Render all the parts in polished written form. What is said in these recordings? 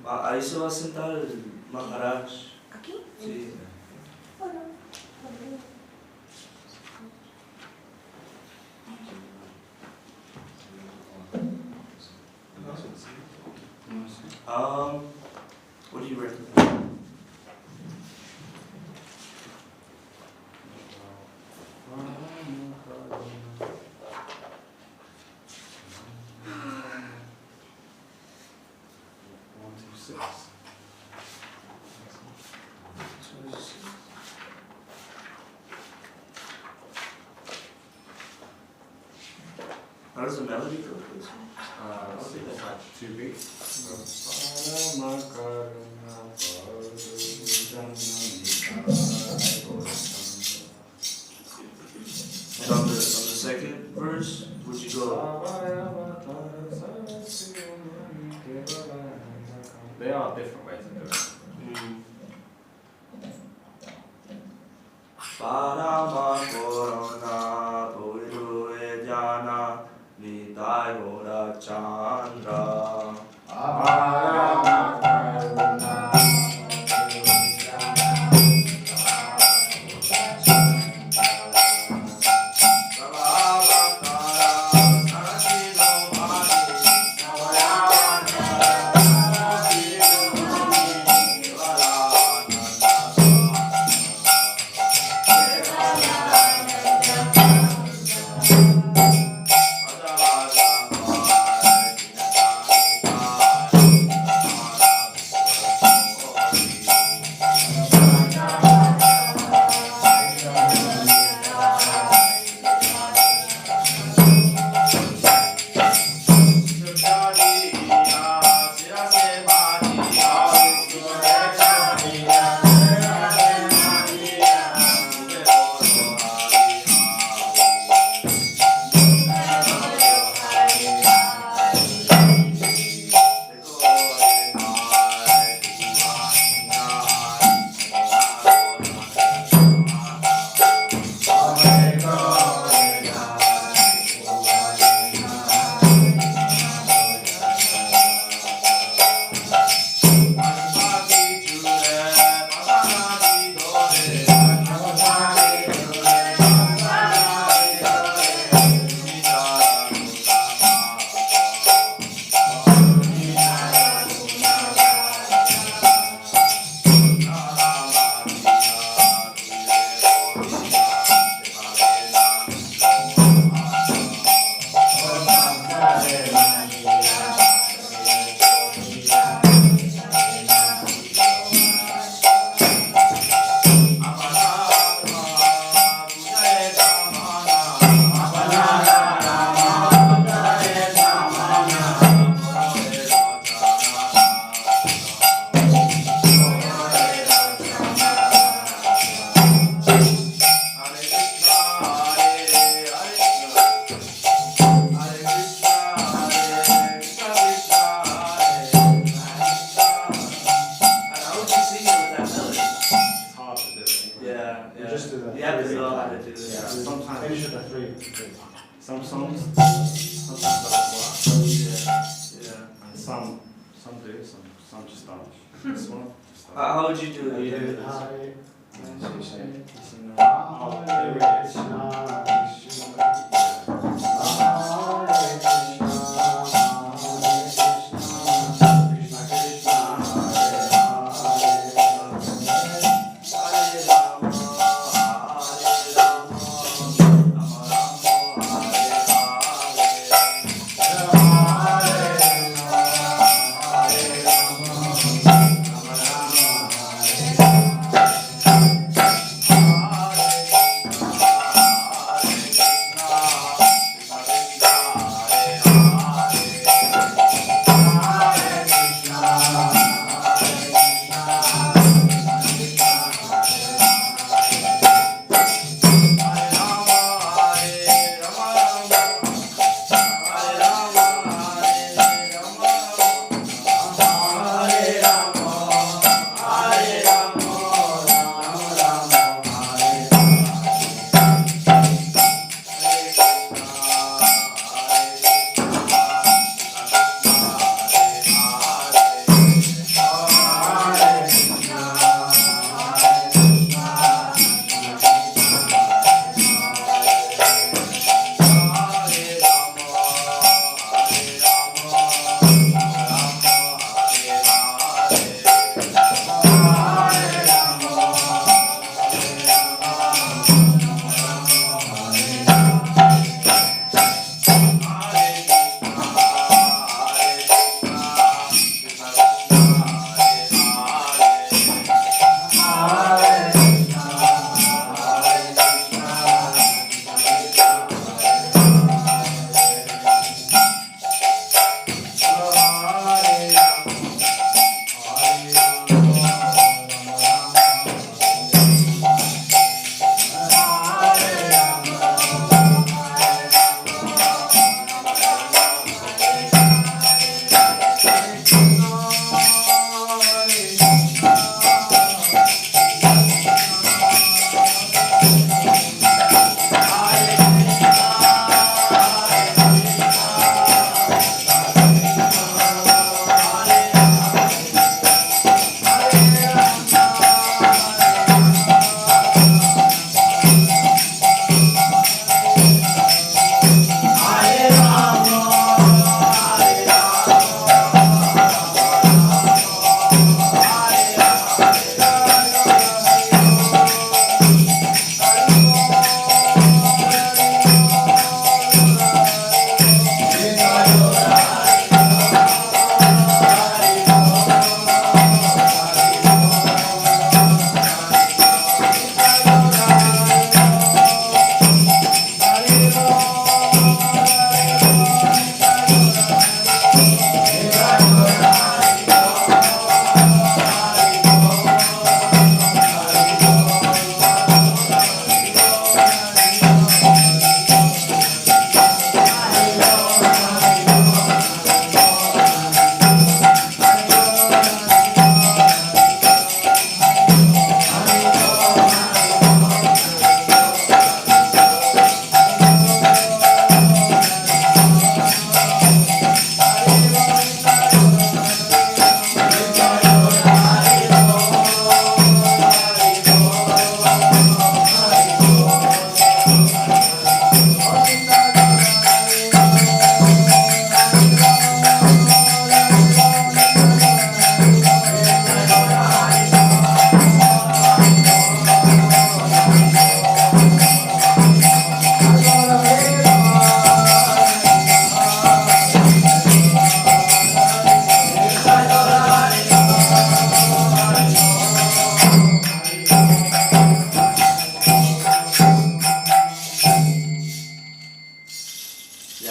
Ahí se va a sentar el Maharaj. ¿Aquí? Sí. Bueno. What do you recommend? How does the melody go for this one? I think it's like 2 beats. And on the second verse, would you go? There are different ways of doing it. Parama Corona Puru Jana Nitayora Chandra. Parama Corona. Some songs don't work. Yeah. And some do, some just don't. This one, just don't. How would you do it? You do it.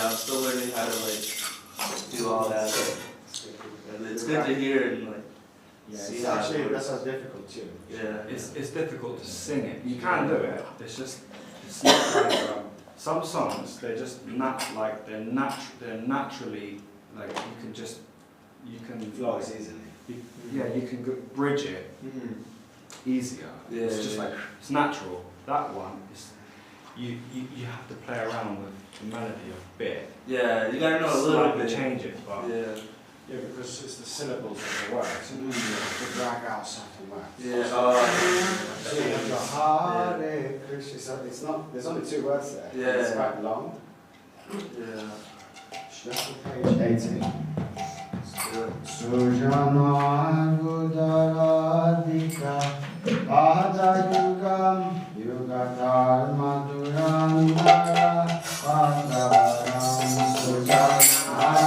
yeah, I'm still learning how to like do all that. And it's good to hear and like see it's how actually, it that's works. a difficult tune. Yeah, It's difficult to sing it. You can do it. It's just it's not like some songs. They're just they're naturally like you can Flows easily. you can bridge it easier. Yeah, It's just yeah. like it's natural. That one is you have to play around with the melody a bit. Yeah, you gotta know a little Slightly bit. change it, but Yeah. Yeah, because it's the syllables of the words. You have to drag out certain words. Yeah. So you have the Hare Krishna. So it's not. There's only 2 words there. Yeah. It's quite long. Yeah. That's on page 18. Yeah. Sujana Budaradika Adayugam Yugatar Madurandara Padaram Sujana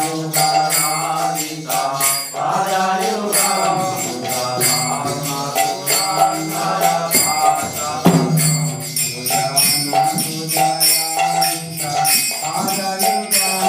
Budaradika Adayugam Yugatar Madurandara Padaram Sujana Budaradika Adayugam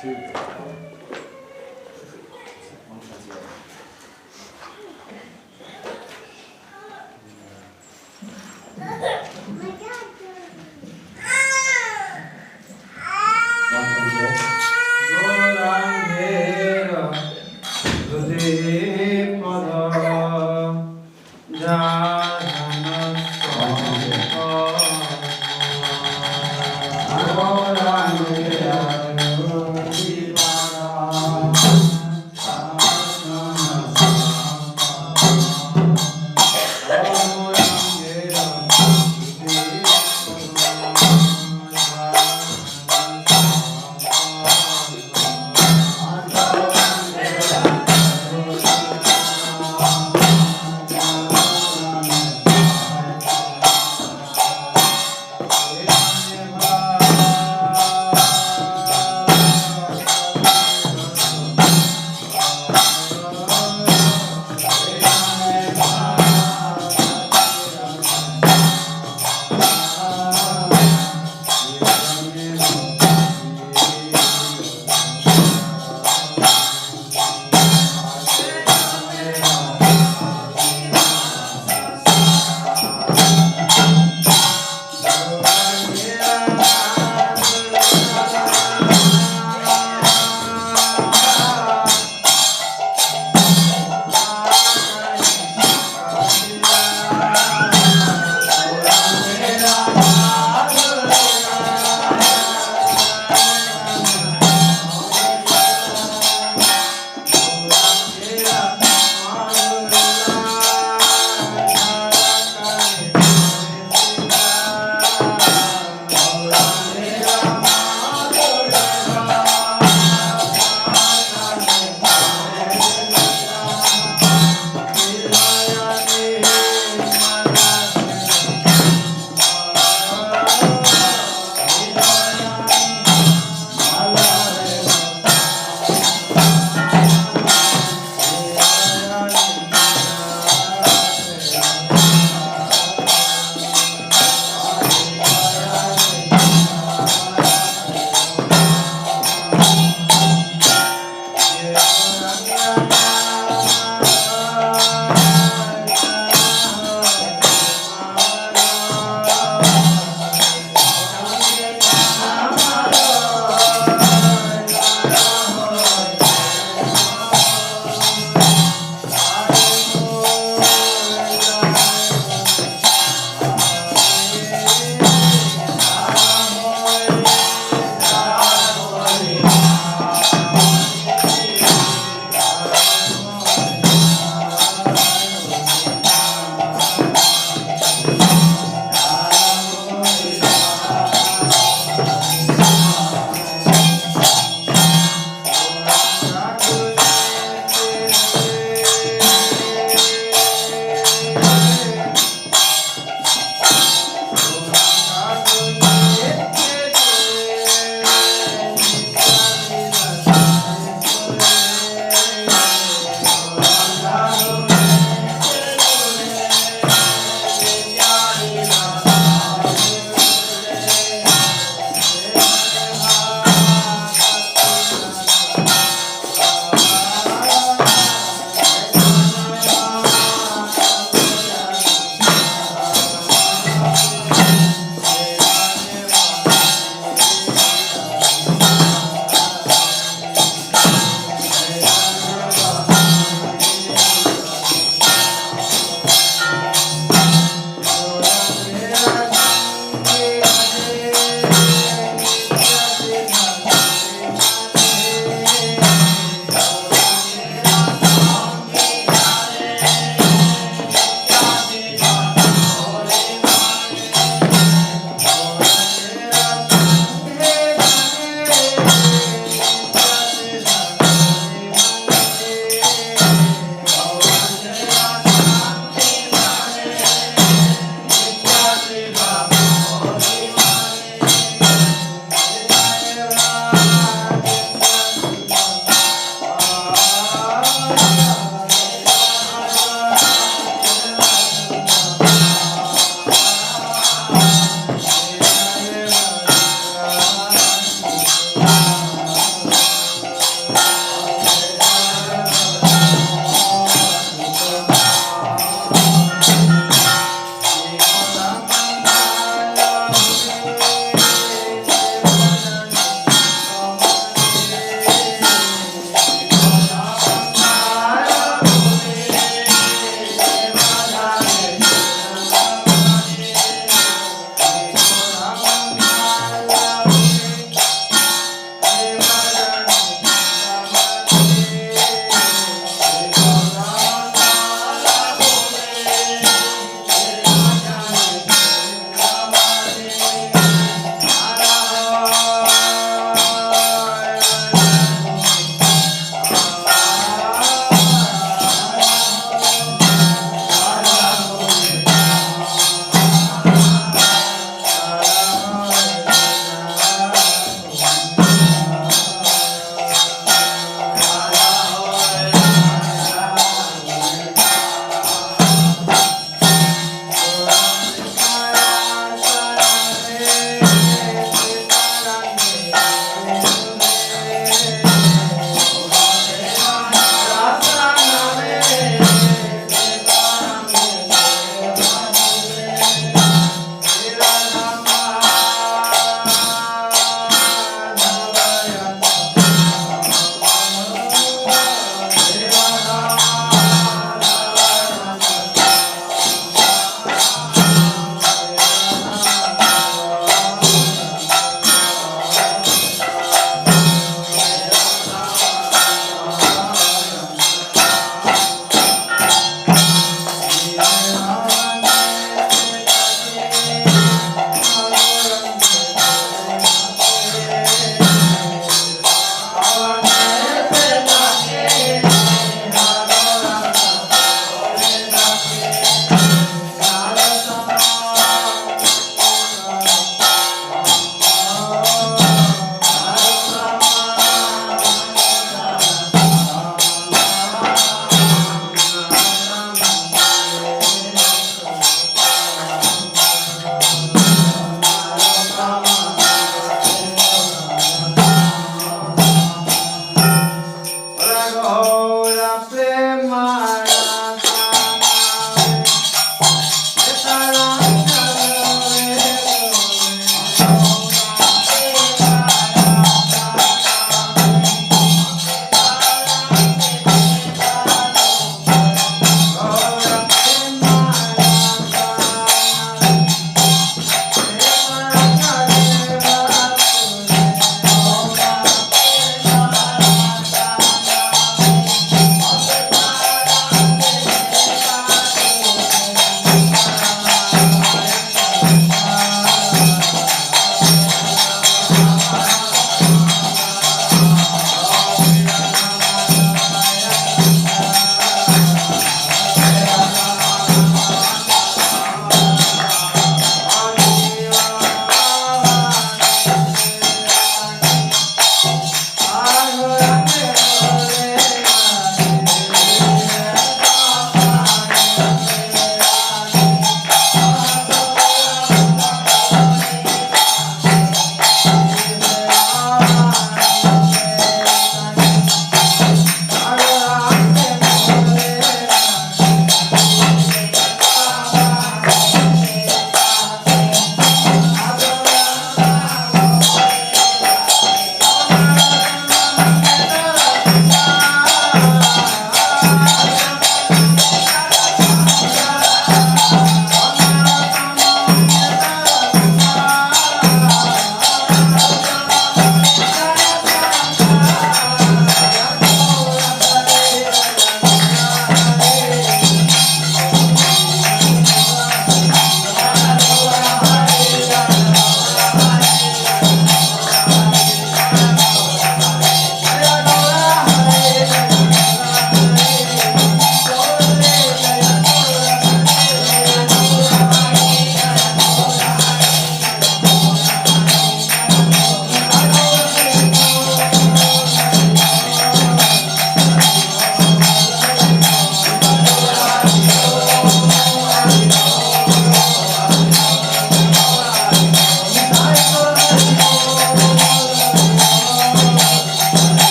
too big. 128.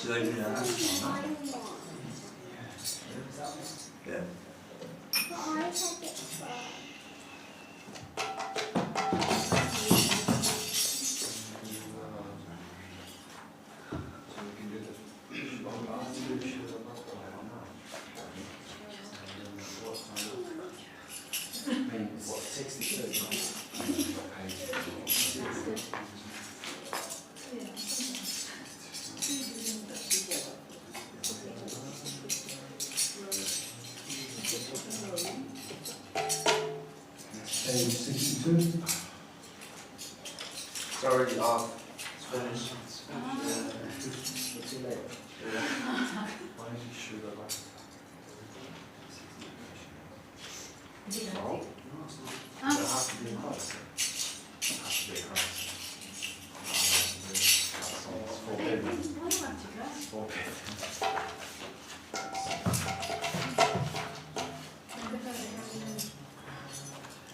Should I do that? Yeah. What, 62? Page 62. It's already off. It's finished. What's too late? Yeah. Why is he sugar like No, it's not. Does it have to be in Christ? It has to be a Christ. It's forbidden. It's forbidden.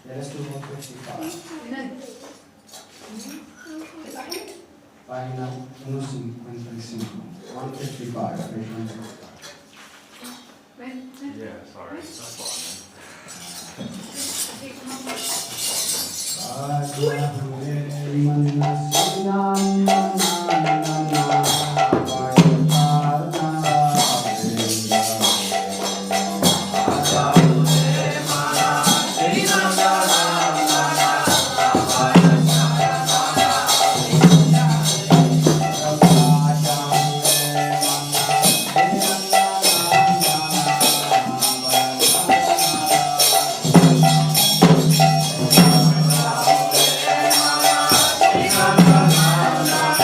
Yeah, let's do 155. Página 155. 155, page 155. Yeah, sorry. That's what I meant. Bye.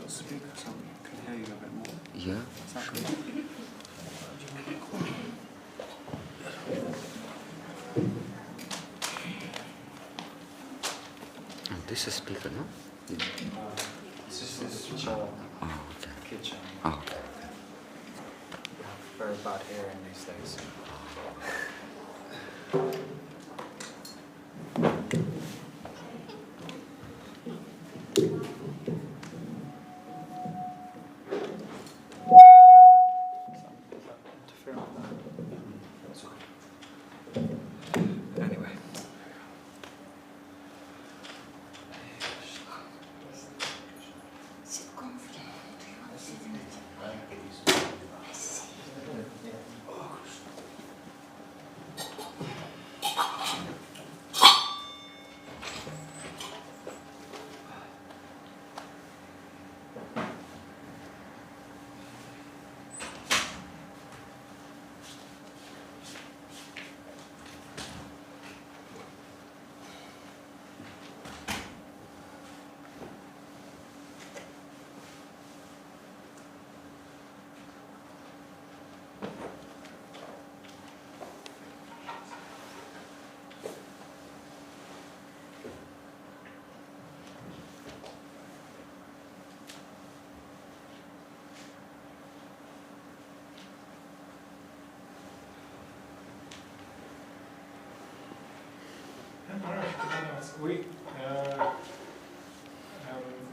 speaker so we can hear you a bit more. Yeah. Is that good? Oh, this is speaker, no? This is for Oh, okay. Kitchen. Oh, okay. Very bad hearing these days. Anyway. Sit comfortable. Do you want to sit in it? I see.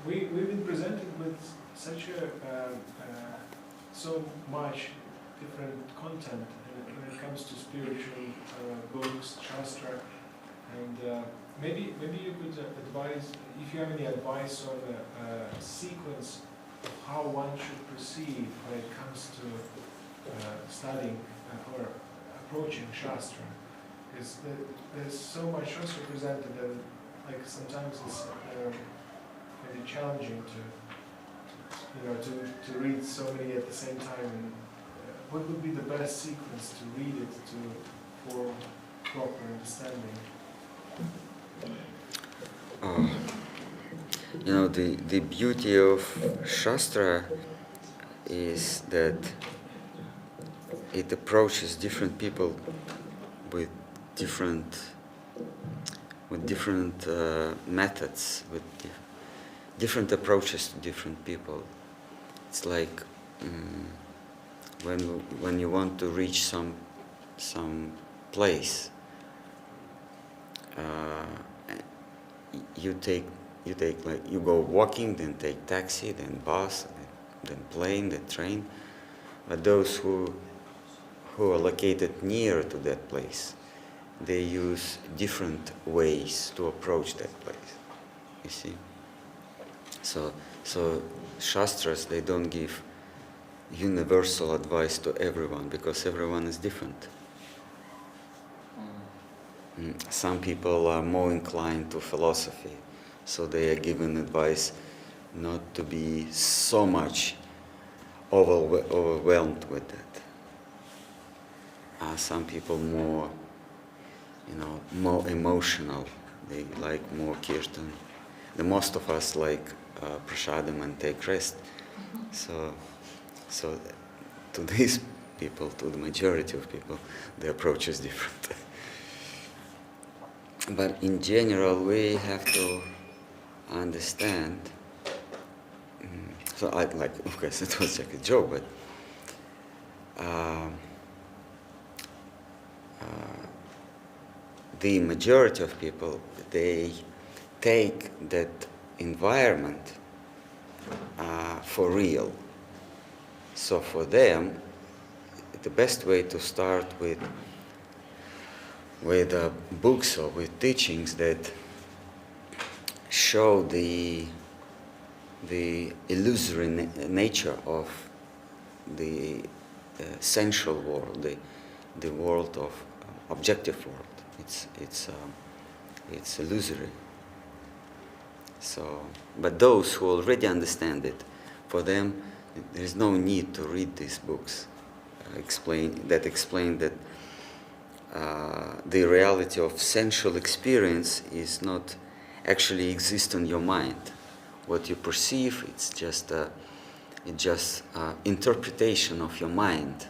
We, we've been presented with such a, so much different content when it comes to spiritual books, Shastra, and maybe you could advise, if you have any advice on a sequence of how one should proceed when it comes to studying or approaching Shastra. Because there's so much Shastra presented and like sometimes it's maybe challenging to read so many at the same time. And what would be the best sequence to read it for proper understanding? The beauty of Shastra is that it approaches different people with different methods, with different approaches to different people. It's like when you want to reach some place, you go walking, then take taxi, then bus, then plane, then train. But those who are located near to that place, they use different ways to approach that place. You see? So Shastras, they don't give universal advice to everyone because everyone is different. Some people are more inclined to philosophy, so they are given advice not to be so much overwhelmed with that. Some people more emotional. They like more kirtan. The most of us like prasadam and take rest. So to these people, to the majority of people, the approach is different. But in general, we have to understand. So of course, it was like a joke, but the majority of people, they take that environment for real. So for them, the best way to start with books or with teachings that show the illusory nature of the sensual world, the world of objective world. It's illusory. So, but those who already understand it, for them, there is no need to read these books. Explain that the reality of sensual experience is not actually exist in your mind. what you perceive, it's just interpretation of your mind,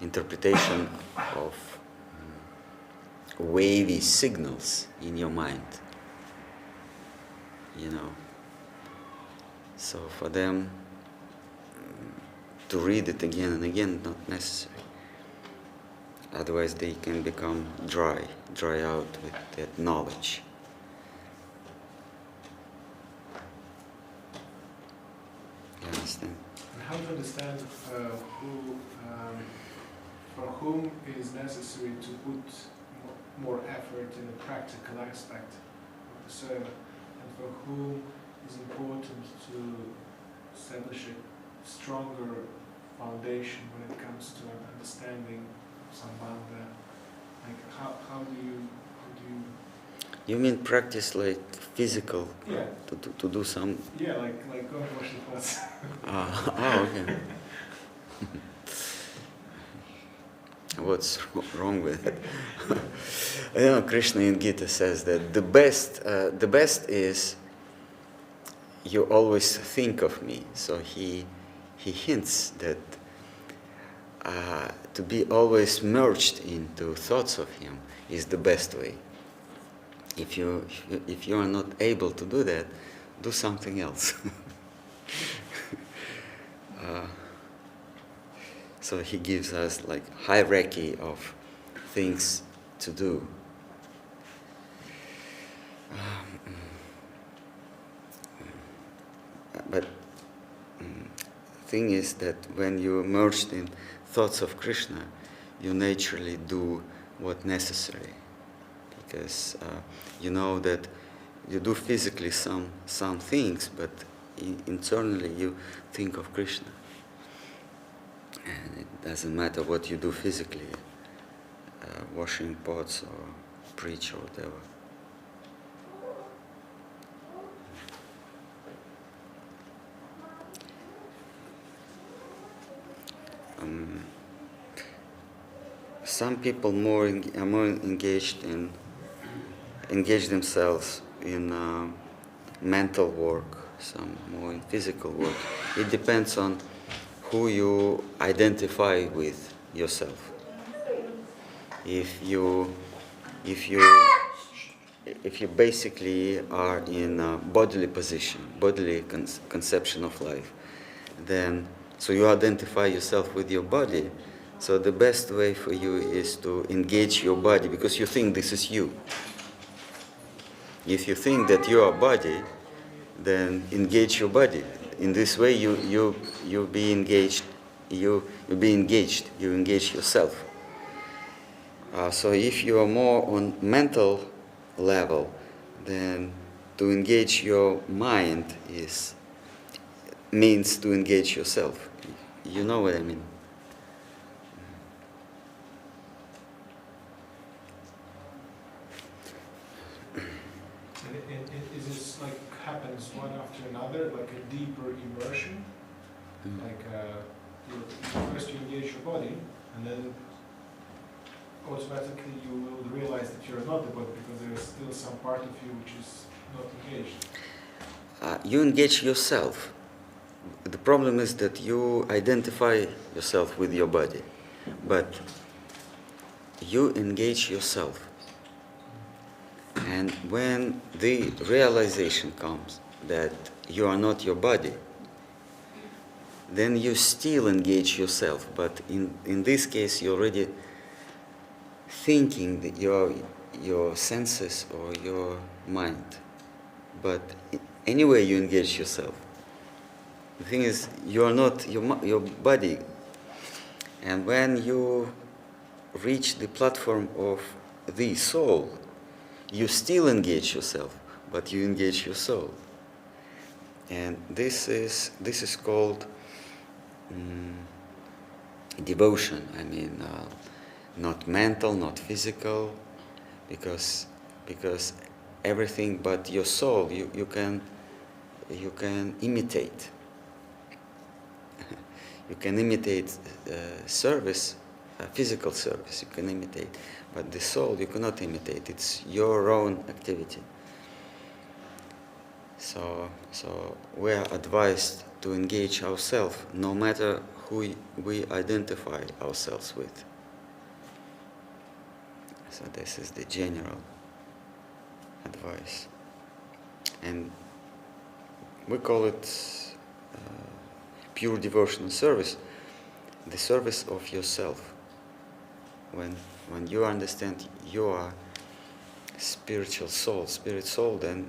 interpretation of wavy signals in your mind, you know. So for them to read it again and again, not necessary. Otherwise they can become dry out with that knowledge. You understand? And how to understand for whom it is necessary to put more effort in the practical aspect of the sermon, and for whom is important to establish a stronger foundation when it comes to understanding Sambandha. Like how do you You mean practice like physical, yeah to do some... yeah like go and wash the pots. Okay. What's wrong with it? You know, Krishna in Gita says that the best is you always think of me. So he hints that to be always merged into thoughts of him is the best way. If you are not able to do that, do something else. So he gives us like hierarchy of things to do. But thing is that when you're immersed in thoughts of Krishna, you naturally do what's necessary, because you know that you do physically some things, but internally you think of Krishna. And it doesn't matter what you do physically, washing pots or preach or whatever. Some people are more engage themselves in mental work, some more in physical work. It depends on who you identify with yourself. If you basically are in a bodily position, bodily conception of life, then so you identify yourself with your body. So the best way for you is to engage your body, because you think this is you. If you think that you are body, then engage your body. In this way, you be engaged. You engage yourself. So if you are more on mental level, then to engage your mind means to engage yourself. You know what I mean? Is this like happens one after another, like a deeper immersion? Like first you engage your body, and then automatically you will realize that you're not the body, because there is still some part of you which is not engaged. You engage yourself. The problem is that you identify yourself with your body, but you engage yourself. And when the realization comes that you are not your body, then you still engage yourself. But in this case, you're already thinking that your senses or your mind. But anyway, you engage yourself. The thing is, you are not your body. And when you reach the platform of the soul, you still engage yourself, but you engage your soul. And this is called devotion. I mean, not mental, not physical, because everything but your soul you can imitate. You can imitate service, physical service. You can imitate, but the soul you cannot imitate. It's your own activity. So we are advised to engage ourselves, no matter who we identify ourselves with. So this is the general advice, and we call it pure devotional service, the service of yourself. When you understand you are spiritual soul, spirit soul, then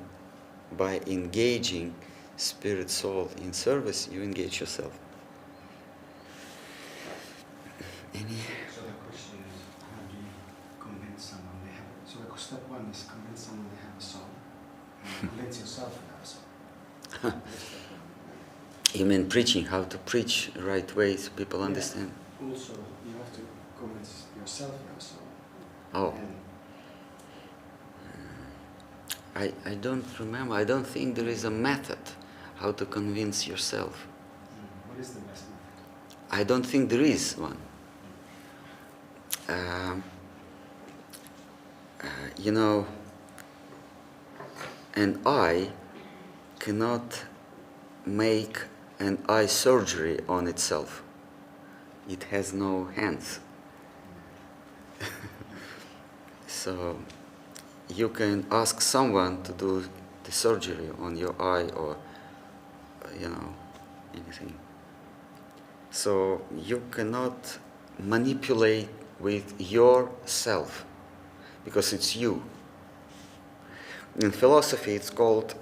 by engaging spirit soul in service, you engage yourself. Any? So the question is, how do you convince someone they have? So step one is convince someone they have a soul, and convince yourself you have a soul. You mean preaching? How to preach the right way so people understand? Also, you have to convince yourself you have a soul. Oh. And I don't remember. I don't think there is a method how to convince yourself. what is the best method? I don't think there is one. You know, an eye cannot make an eye surgery on itself. It has no hands. So you can ask someone to do the surgery on your eye, or anything. So you cannot manipulate with yourself because it's you. In philosophy it's called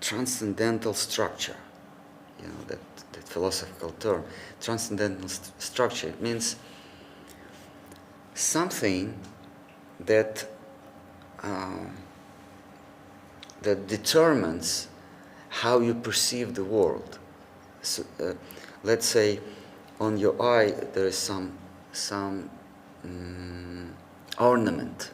transcendental structure. That philosophical term, transcendental structure. It means something that that determines how you perceive the world. So, let's say on your eye there is some ornament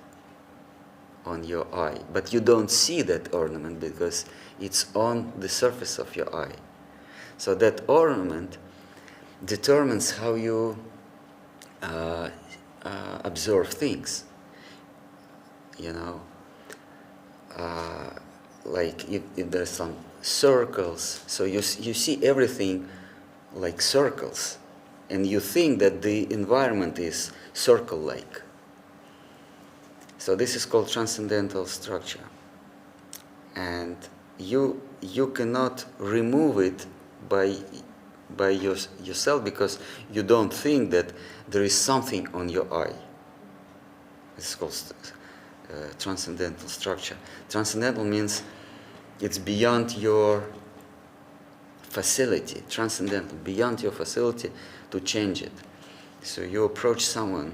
on your eye, but you don't see that ornament because it's on the surface of your eye. So that ornament determines how you observe things. Like if there's some circles, so you see everything like circles, and you think that the environment is circle-like. So this is called transcendental structure, and you cannot remove it by yourself because you don't think that there is something on your eye. It's called transcendental structure. Transcendental means it's beyond your facility. Transcendental, beyond your facility to change it. So you approach someone,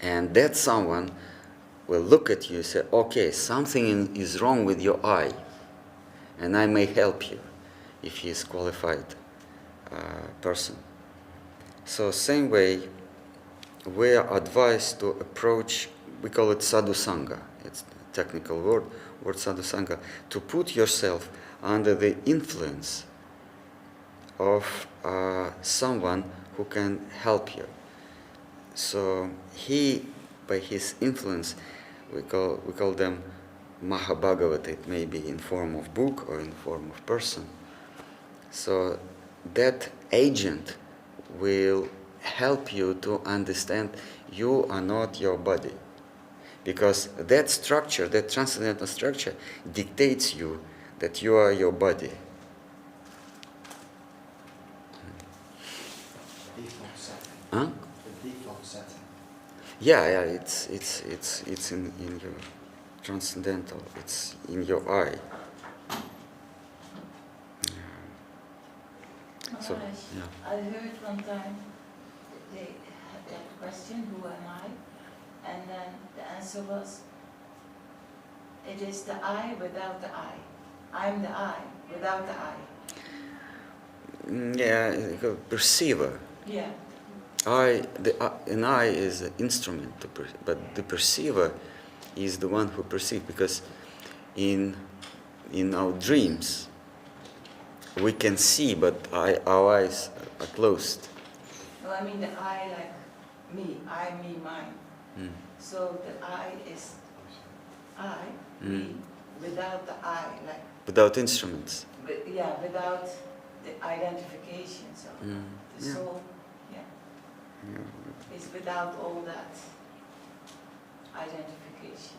and that someone will look at you and say, okay, something is wrong with your eye, and I may help you if he is qualified person. So same way, we are advised to approach, we call it sadhu sangha, it's a technical word sadhu sangha, to put yourself under the influence of someone who can help you. So he, by his influence, we call them Mahabhagavat. It may be in form of book or in form of person. So that agent will help you to understand you are not your body, because that structure, that transcendental structure, dictates you that you are your body. Default setting. Huh? The default setting. Yeah, it's in your transcendental. It's in your eye. So, yeah. I heard one time they had that question, who am I? And then the answer was, it is the I without the I. I'm the I without the I. Yeah, perceiver. Yeah. An eye is an instrument, but the perceiver is the one who perceives, because in our dreams we can see, but our eyes are closed. No, I mean the I like me, I, me, mine. Mm. So the I is I, Mm. without the I, like, Without instruments. without the identification, so Mm. the Yeah. soul, Yeah. is without all that identification.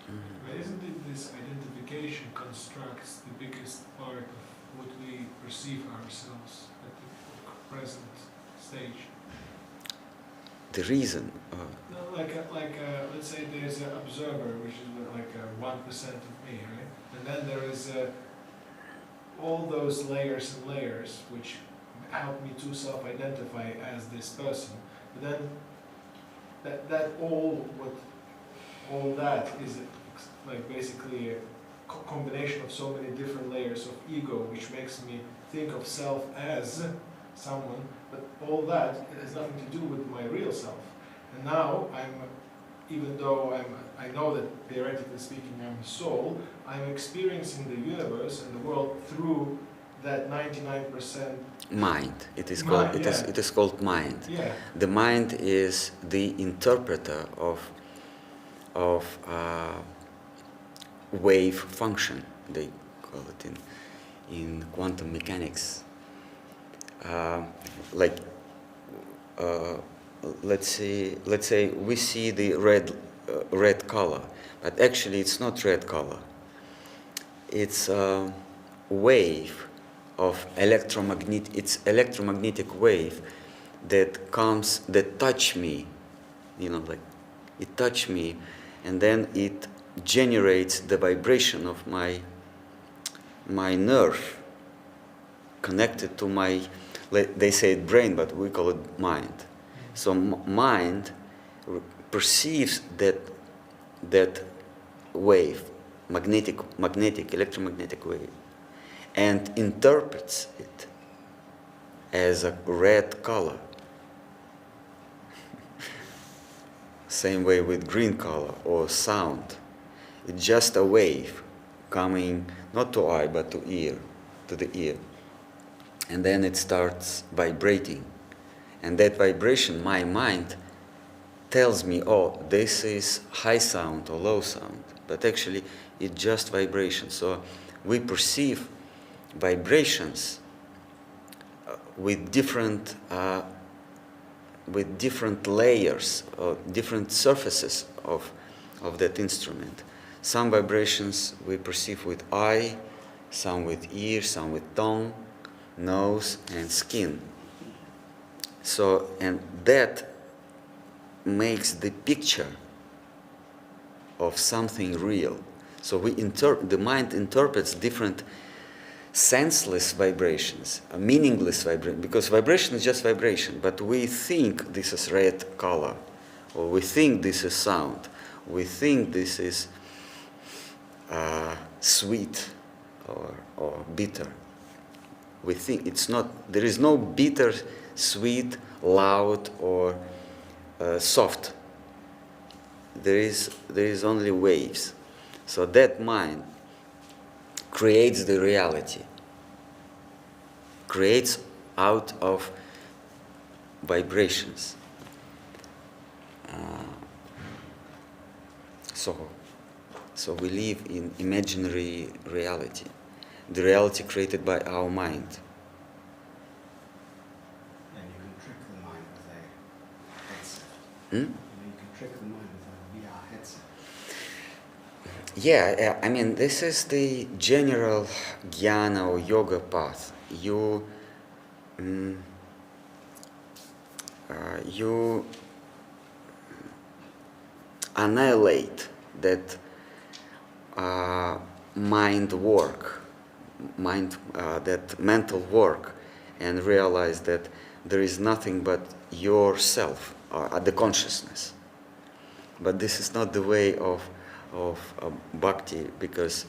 Mm. But isn't it this identification constructs the biggest part of what we perceive ourselves at the present stage? The reason. No, let's say there's an observer, which is like 1% of me, right? And then there is all those layers and layers which help me to self-identify as this person. But then that all that is like basically a combination of so many different layers of ego, which makes me think of self as someone, but all that has nothing to do with my real self. And now even though I know that theoretically speaking I'm a soul, I'm experiencing the universe and the world through that 99%. Mind. It is called. Mind, yeah. It is called mind. Yeah. The mind is the interpreter of wave function. They call it in quantum mechanics. Like let's say we see the red color, but actually it's not red color. It's a wave of it's electromagnetic wave that touch me, like it touch me, and then it generates the vibration of my nerve connected to my, they say it brain, but we call it mind. So mind perceives that wave, electromagnetic wave, and interprets it as a red color. Same way with green color or sound. It's just a wave coming not to eye but to the ear. And then it starts vibrating. And that vibration, my mind tells me, oh, this is high sound or low sound. But actually, it's just vibration. So we perceive vibrations with different layers or different surfaces of that instrument. Some vibrations we perceive with eye, some with ear, some with tongue, nose, and skin. So, and that makes the picture of something real. So the mind interprets different senseless vibrations, meaningless vibration, because vibration is just vibration, but we think this is red color, or we think this is sound, we think this is sweet or bitter. We think it's not, there is no bitter, sweet, loud, or soft. There is only waves. So that mind creates the reality, creates out of vibrations. So we live in imaginary reality, the reality created by our mind. And you can trick the mind with a headset. Hmm? You can trick the mind with a VR headset. Yeah, I mean, this is the general jnana or yoga path. You annihilate that that mental work, and realize that there is nothing but yourself, the consciousness. But this is not the way of bhakti, because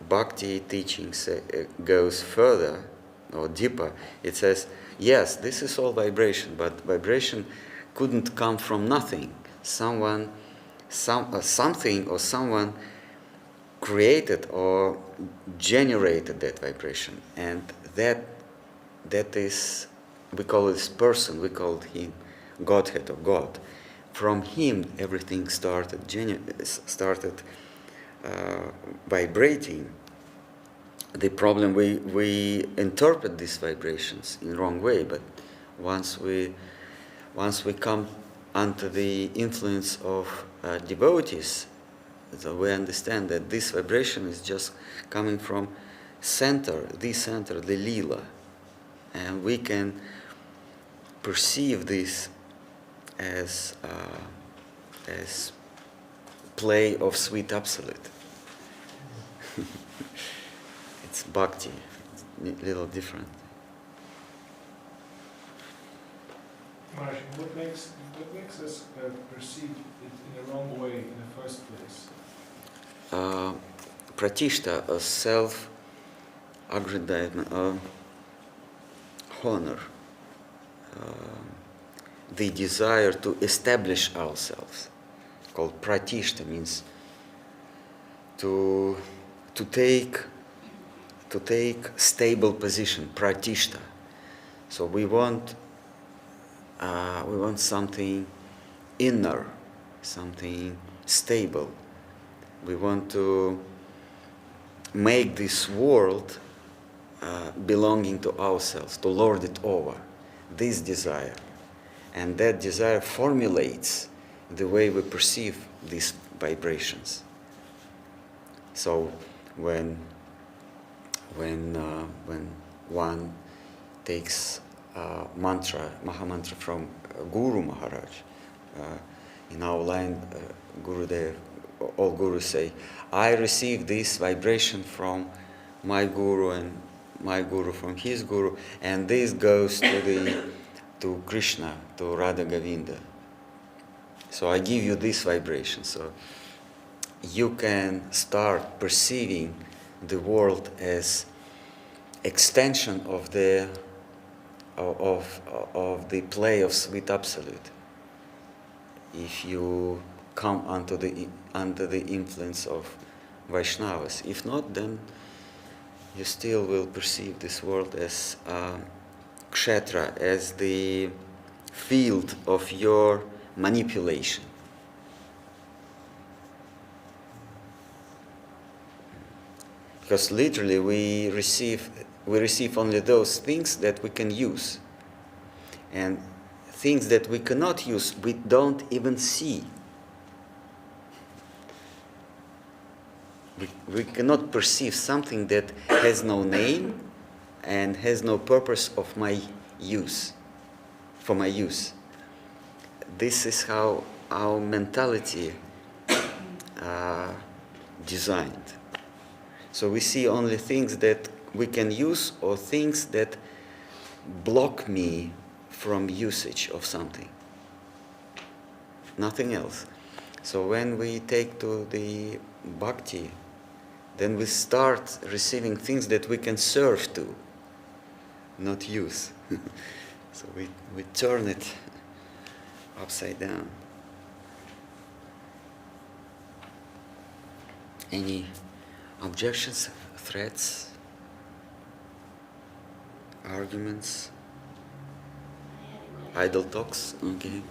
bhakti teachings goes further or deeper. It says, yes, this is all vibration, but vibration couldn't come from nothing. Something or someone created or generated that vibration, and that is, we call this person, we call him Godhead or God. from him everything started vibrating. The problem, we interpret these vibrations in wrong way, but once we come under the influence of devotees, so we understand that this vibration is just coming from the lila, and we can perceive this as play of sweet absolute. It's bhakti, it's a little different. Maharaj, what makes us perceive it in a wrong way in the first place? Pratishta, a self-aggrandizement, honor, the desire to establish ourselves, called pratishta, means to take stable position, pratishta. So we want something inner, something stable. We want to make this world belonging to ourselves, to lord it over. This desire. And that desire formulates the way we perceive these vibrations. So when one takes Mahamantra from Guru Maharaj, in our line, Gurudev, all Gurus say, I receive this vibration from my Guru and my Guru from his Guru, and this goes to Krishna, to Radha Govinda. So I give you this vibration, so you can start perceiving the world as extension of the play of sweet absolute. If you come under the influence of Vaishnavas. If not, then you still will perceive this world as kshetra, as the field of your manipulation. Because literally we receive only those things that we can use. And things that we cannot use, we don't even see. We cannot perceive something that has no name and has no purpose of my use, for my use. This is how our mentality designed. So we see only things that we can use or things that block me from usage of something. Nothing else. So when we take to the bhakti, then we start receiving things that we can serve to, not use. So we turn it upside down. Any objections, threats, arguments, idle talks? Okay.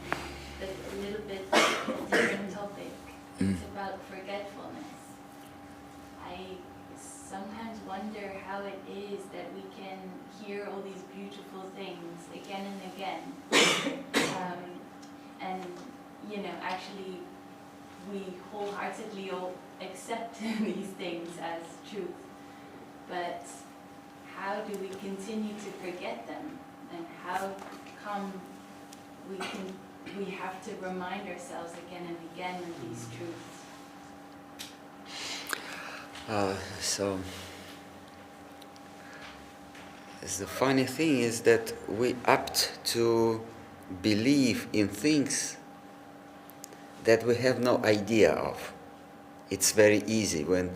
But a little bit different topic. It's about forgetfulness. I sometimes wonder how it is that we can hear all these beautiful things again and again. And, actually we wholeheartedly all accept these things as truth. But how do we continue to forget them? And how come we have to remind ourselves again and again of these truths? So the funny thing is that we apt to believe in things that we have no idea of. It's very easy when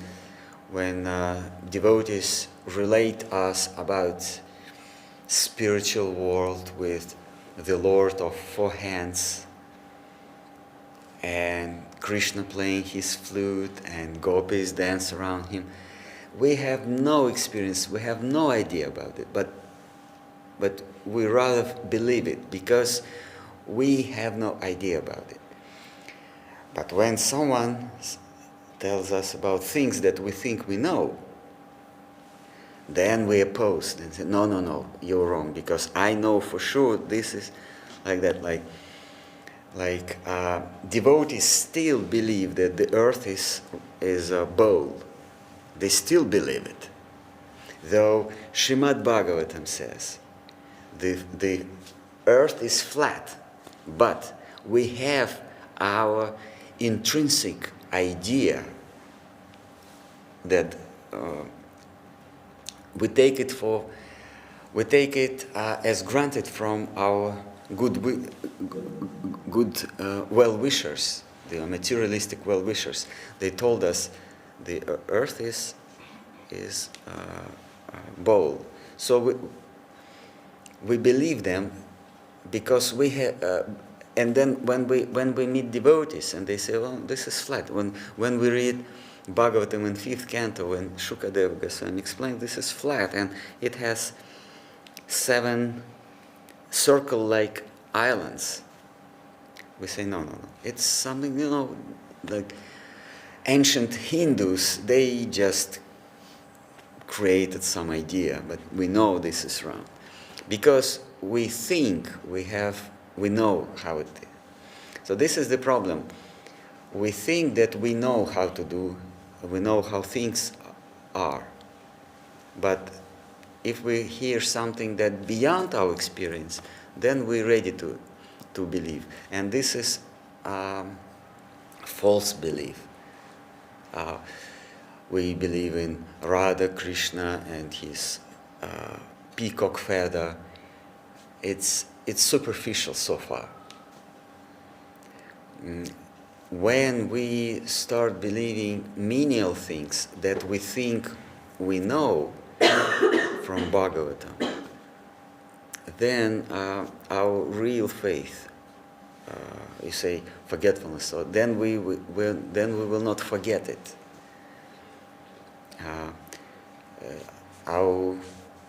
devotees relate us about spiritual world with the Lord of four hands and Krishna playing his flute and gopis dance around him. We have no experience, we have no idea about it, but we rather believe it because we have no idea about it. But when someone tells us about things that we think we know, then we oppose and say, no, no, no, you're wrong, because I know for sure this is like that. Like devotees still believe that the earth is a bowl. They still believe it. Though Srimad Bhagavatam says the earth is flat, but we have our intrinsic idea that we take it as granted from our good well-wishers, the materialistic well-wishers. They told us the earth is bowl. So we believe them because we have. And then when we meet devotees and they say, well, this is flat. When we read Bhagavatam in 5th canto, when Shukadeva Goswami explained this is flat and it has 7 circle-like islands, we say no. It's something, like ancient Hindus, they just created some idea, but we know this is wrong. Because we think we know how it is. So this is the problem. We think that we know how to do, we know how things are. But if we hear something that beyond our experience, then we're ready to believe. And this is false belief. We believe in Radha Krishna and his peacock feather. It's superficial so far. When we start believing menial things that we think we know from Bhagavatam, then our real faith, you say forgetfulness, so then we will not forget it. Our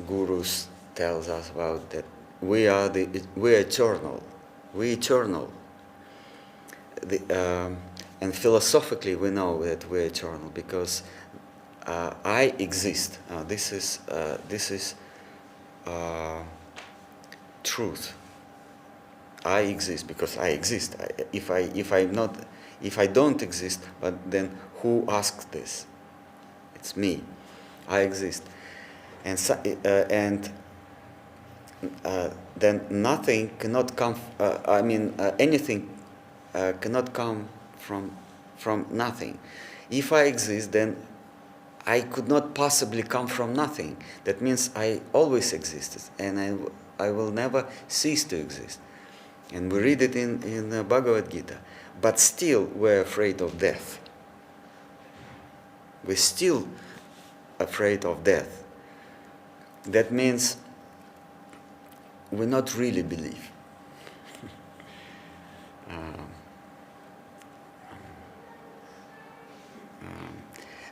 gurus tells us about that we're eternal. We're eternal. And philosophically we know that we're eternal because I exist. This is truth. I exist because I exist. If I don't exist, but then who asked this? It's me. I exist, and then nothing cannot come. Anything cannot come from nothing. If I exist, then I could not possibly come from nothing. That means I always existed, and I will never cease to exist. And we read it in Bhagavad Gita. But still, we're afraid of death. We're still afraid of death. That means we not really believe.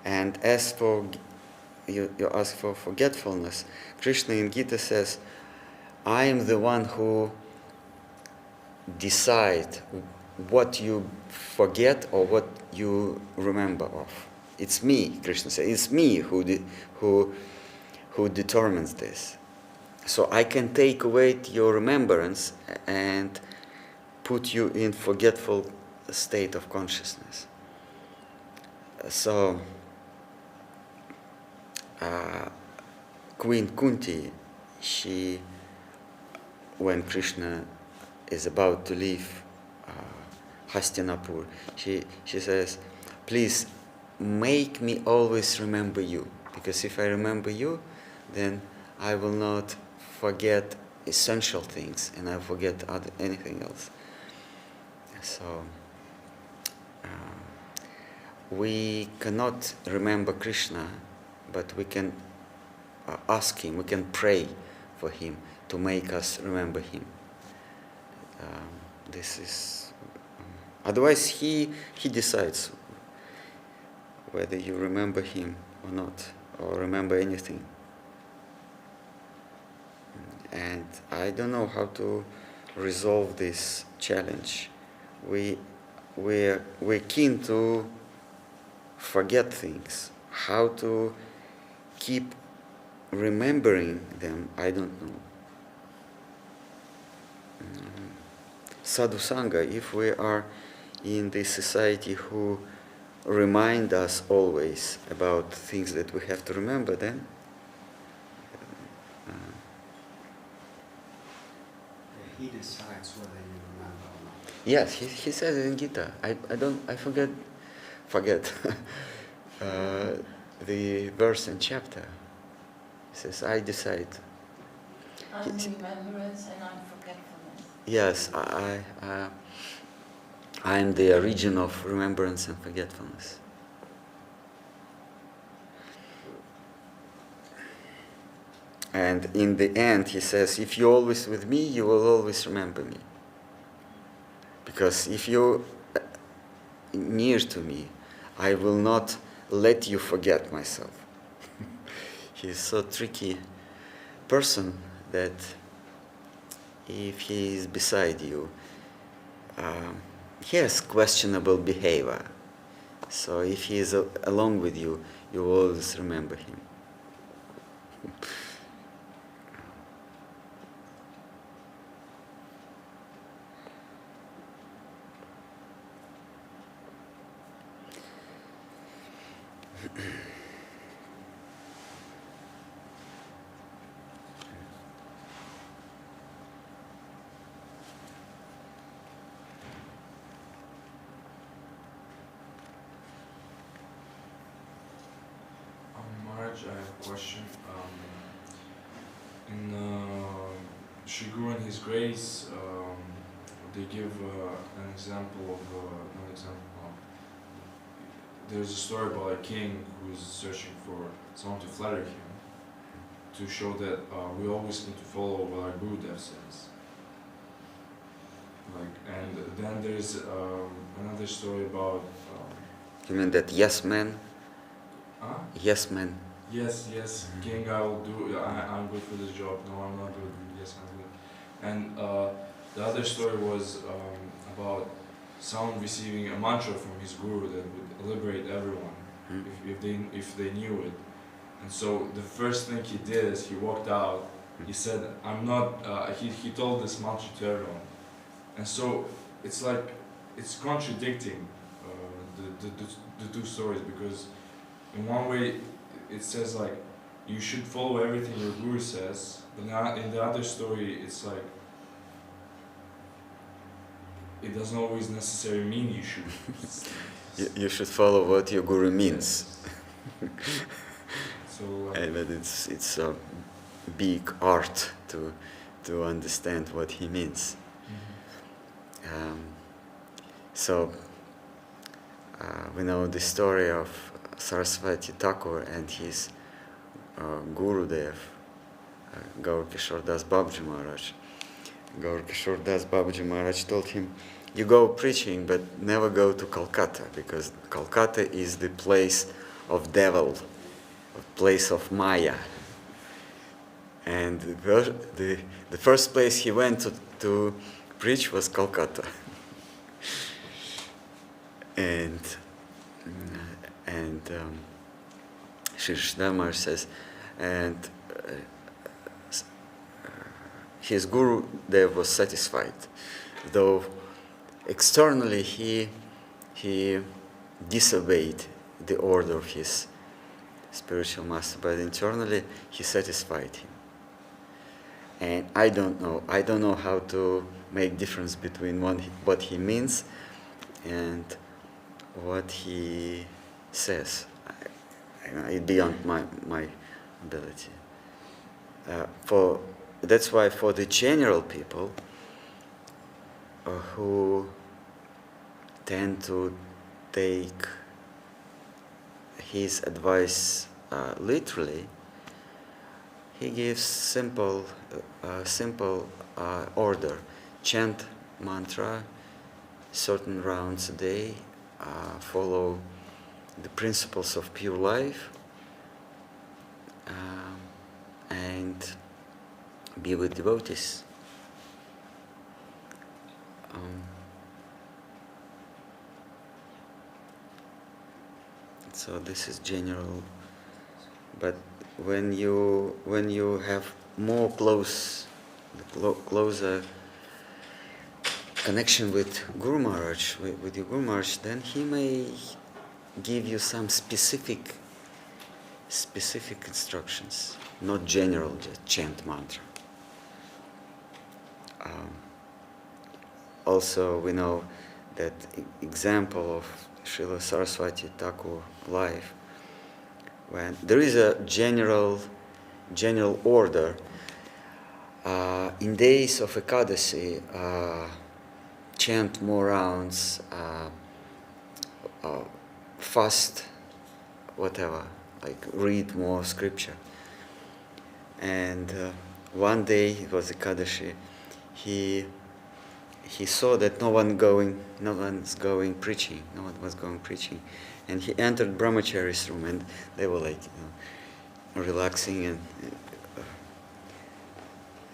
And as for, you ask for forgetfulness, Krishna in Gita says, I am the one who decide what you forget or what you remember of. It's me, Krishna says. It's me who determines this. So I can take away your remembrance and put you in forgetful state of consciousness. So Queen Kunti, when Krishna is about to leave Hastinapur, she says, please make me always remember you, because if I remember you, then I will not forget essential things and I forget anything else. So we cannot remember Krishna, but we can ask him, we can pray for him to make us remember him. This is otherwise he decides whether you remember him or not, or remember anything. And I don't know how to resolve this challenge. We we're keen to forget things. How to keep remembering them, I don't know. Sadhu Sangha, if we are in this society who remind us always about things that we have to remember, then He decides whether you remember or not. yes, he says it in Gita. I forget the verse and chapter. He says, I decide. Unremembrance and unforgetfulness. Yes, I am the origin of remembrance and forgetfulness. And in the end, he says, if you're always with me, you will always remember me. Because if you're near to me, I will not let you forget myself. He's so tricky person that if he is beside you, he has questionable behavior. So if he is along with you, you will always remember him. Maharaj, I have a question. In Shri Guru and His Grace, they give an example of, not example, there's a story about a king who's searching for someone to flatter him, to show that we always need to follow what our Guru Dev says. And then there's another story about... You mean that yes man? Huh? Yes man. Yes, king, I will do, I'm good for this job. No, I'm not good. Yes, I'm good. And the other story was about someone receiving a mantra from his guru that would liberate everyone if they knew it. And so the first thing he did is he walked out. He said, "I'm not." He told this mantra to everyone. And so it's like it's contradicting the two stories, because in one way it says like you should follow everything your guru says, but in the other story it's like it doesn't always necessarily mean you should. You should follow what your guru means. So But it's a big art to understand what he means. So we know the story of Saraswati Thakur and his Gurudev, Gaur Kishore Das Babaji Maharaj. Gaur Kishore Das Babaji Maharaj told him, you go preaching, but never go to Calcutta, because Calcutta is the place of devil, a place of Maya. And the first place he went to preach was Calcutta. And Sri Sridhar says, and his Guru Dev was satisfied, though externally he disobeyed the order of his spiritual master, but internally he satisfied him. And I don't know how to make difference between what he means and what he says. It's beyond my ability. That's why for the general people who tend to take his advice literally, he gives simple order: chant mantra, certain rounds a day, follow the principles of pure life, and be with devotees. So this is general. But when you have more closer connection with Guru Maharaj, with your Guru Maharaj, then he may give you some specific instructions, not general, just chant mantra. Also, we know that example of Srila Saraswati Thakur life, when there is a general order in days of Ekadasi, chant more rounds, fast, whatever, like read more scripture. And one day, it was Ekadashi, he saw that no one was going preaching, and he entered brahmachari's room, and they were like, relaxing,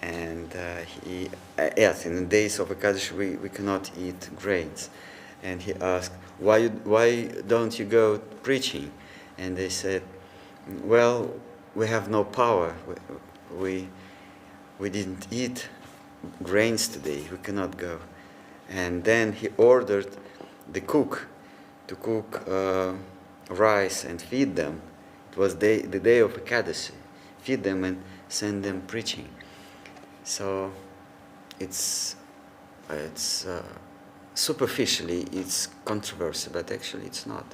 and yes, in the days of Ekadashi we cannot eat grains, and he asked, why don't you go preaching? And they said, well, we have no power, we didn't eat grains today, we cannot go. And then he ordered the cook to cook rice and feed them. It was the day of Ekadasi. Feed them and send them preaching. So it's superficially it's controversy, but actually it's not.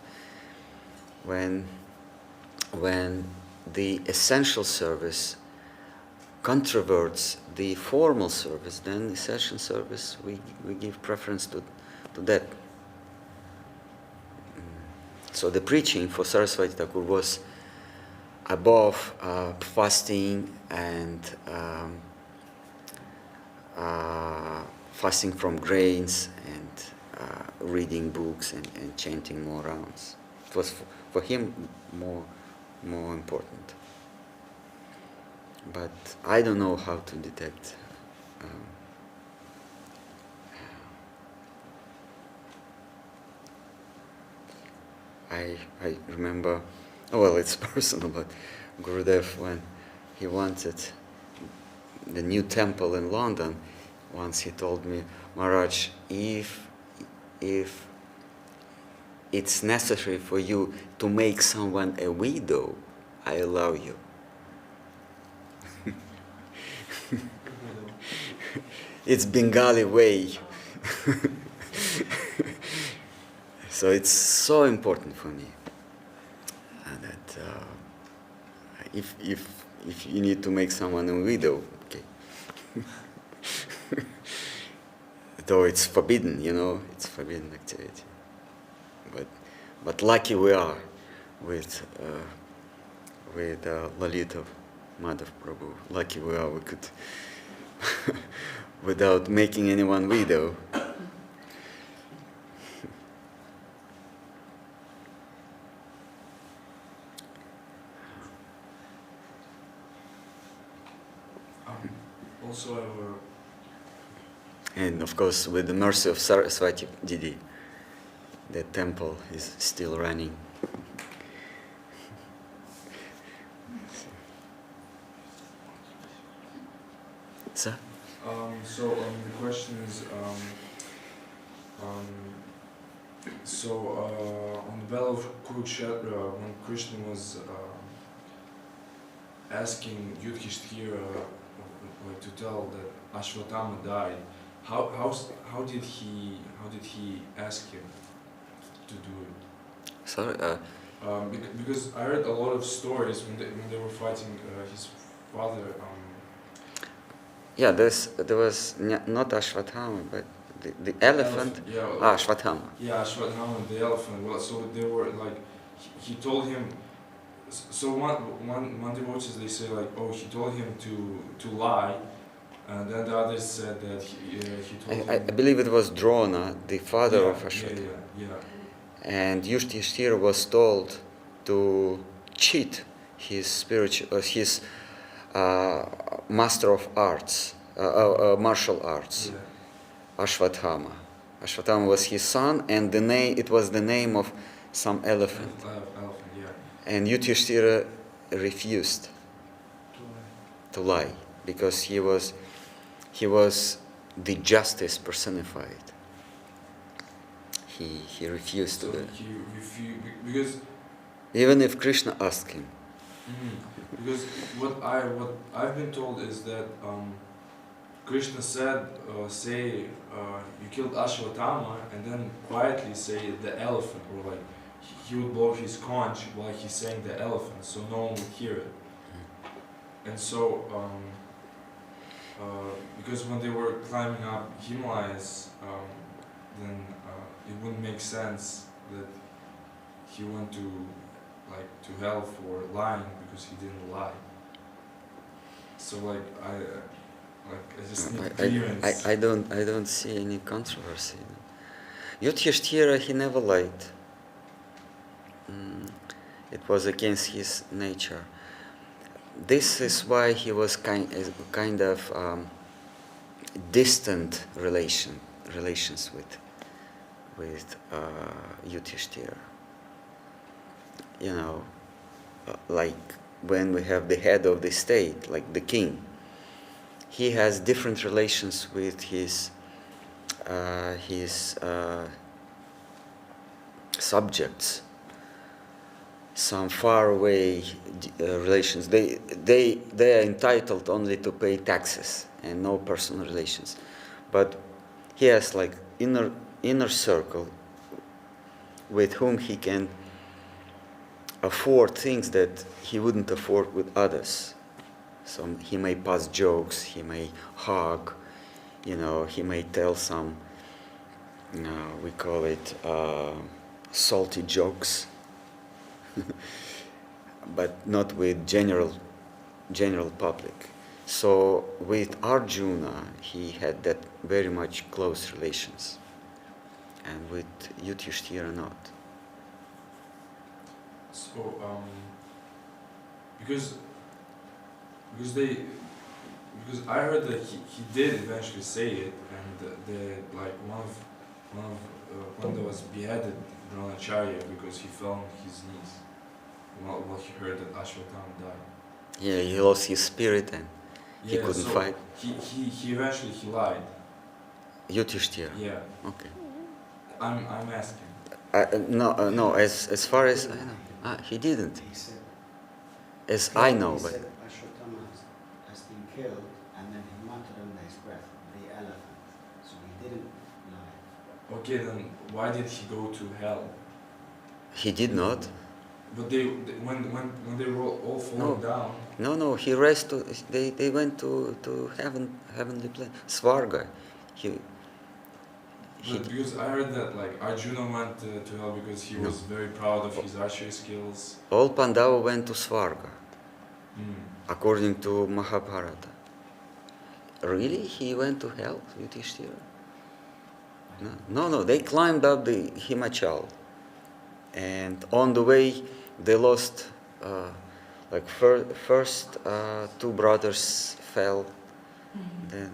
When the essential service controverts the formal service, then the essential service we give preference to that. So the preaching for Saraswati Thakur was above fasting and fasting from grains and reading books and chanting more rounds. It was for him more important. But I don't know how to detect. I remember, well, it's personal, but Gurudev, when he wanted the new temple in London, once he told me, Maharaj, if it's necessary for you to make someone a widow, I allow you. It's Bengali way. So it's so important for me that if you need to make someone a widow, okay. Though it's forbidden, it's forbidden activity. But lucky we are with Lalita Madhav Prabhu. Lucky we are, we could, without making anyone widow. Also, And of course, with the mercy of Saraswati Didi, the temple is still running. Sir? The question is, on the battle of Kurukshetra, when Krishna was asking Yudhishthira to tell that Ashwatthama died, how did he ask him to do it? Sorry? Because I heard a lot of stories when they were fighting his father. Yeah, there was not Ashwatthama, but the elephant. Yeah. Ashwatthama. Yeah, Ashwatthama, the elephant. Well, so they were like, he told him. So one devotees, they say like, oh, he told him to lie, and then the others said that he told him. I believe it was Drona, the father of Ashwatthama. Yeah. And Yudhishthira was told to cheat his master of arts, martial arts, Yeah. Ashwatthama. Ashwatthama was his son, and it was the name of some elephant. Elephant. And Yudhishthira refused to lie because he was the justice personified. He refused to So do it. he refused because Even if Krishna asked him. because what I've been told is that Krishna said, say you killed Ashwatthama, and then quietly say the elephant, or like he would blow his conch while he's saying the elephant, so no one would hear it. And so because when they were climbing up Himalayas, then it wouldn't make sense that he went to hell for lying because he didn't lie. So I just need clearance. I don't see any controversy. Yudhishthira, he never lied. It was against his nature. This is why he was kind of distant relations with Yudhishthira. You know, like when we have the head of the state, like the king, he has different relations with his subjects. Some faraway relations. They are entitled only to pay taxes and no personal relations. But he has like inner circle with whom he can afford things that he wouldn't afford with others. So he may pass jokes, he may hug, he may tell some, we call it salty jokes, but not with general public. So with Arjuna, he had that very much close relations, and with Yudhishthira not. So because I heard that he did eventually say it, and one of Pandavas beheaded Dronacharya because he fell on his knees while he heard that Ashwatthama died. Yeah, he lost his spirit and he couldn't fight. He eventually lied. Yudhishthira. Yeah. Okay. I'm asking. No. As far as I know, he didn't. He said, As I know, he but said Ashwatthama has been killed, and then he muttered under his breath, the elephant. So he didn't lie. Okay, then why did he go to hell? he did not. But when they were all falling down. No. He rest. They went to heavenly place, Svarga. Because I heard that Arjuna went to hell because he was very proud of his archery skills. All Pandava went to Svarga, according to Mahabharata. Really, he went to hell, Yudhishthira? No. They climbed up the Himachal, and on the way they lost. First, two brothers fell. Then,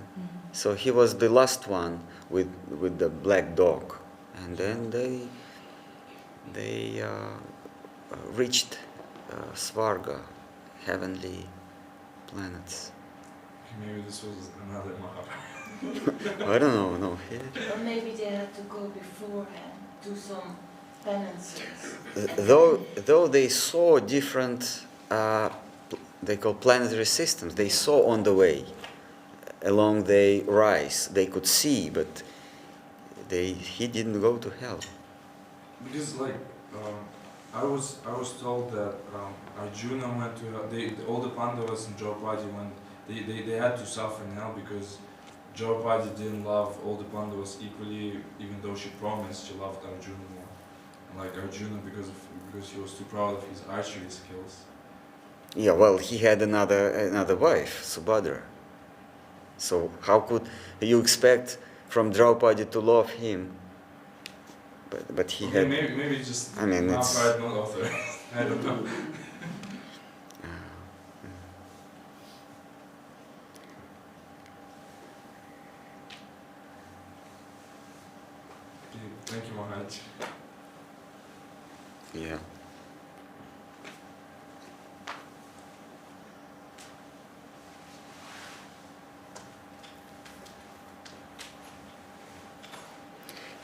so he was the last one with the black dog, and then they reached Svarga, heavenly planets. Maybe this was another Mahabharata. I don't know. No. Or maybe they had to go beforehand, do some penances. Though they saw different, they call planetary systems. They saw on the way, along the rise. They could see, but he didn't go to hell. Because I was told that Arjuna went to hell. All the Pandavas and Draupadi went. They had to suffer in hell because Draupadi didn't love all the Pandavas equally, even though she promised she loved Arjuna more. And Arjuna, because he was too proud of his archery skills. Yeah, well, he had another wife, Subhadra. So how could you expect from Draupadi to love him? But he had. Maybe just. I mean, not it's. right, not author. I don't know. Thank you, Maharaj. Yeah.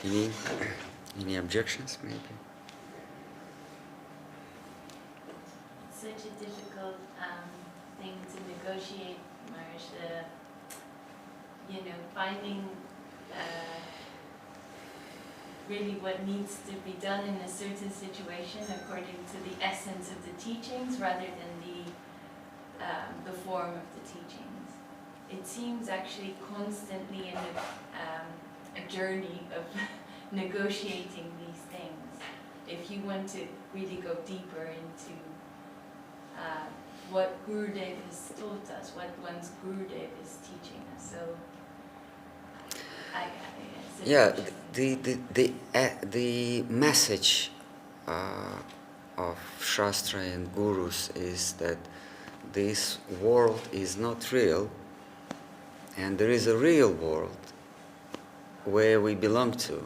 Any, any objections, maybe? It's such a difficult thing to negotiate, Maharaj. Finding really what needs to be done in a certain situation according to the essence of the teachings rather than the form of the teachings. It seems actually constantly in a journey of negotiating these things. If you want to really go deeper into what Gurudev has taught us, what one's Gurudev is teaching us. So, Yeah, the message of Shastra and Gurus is that this world is not real, and there is a real world where we belong to.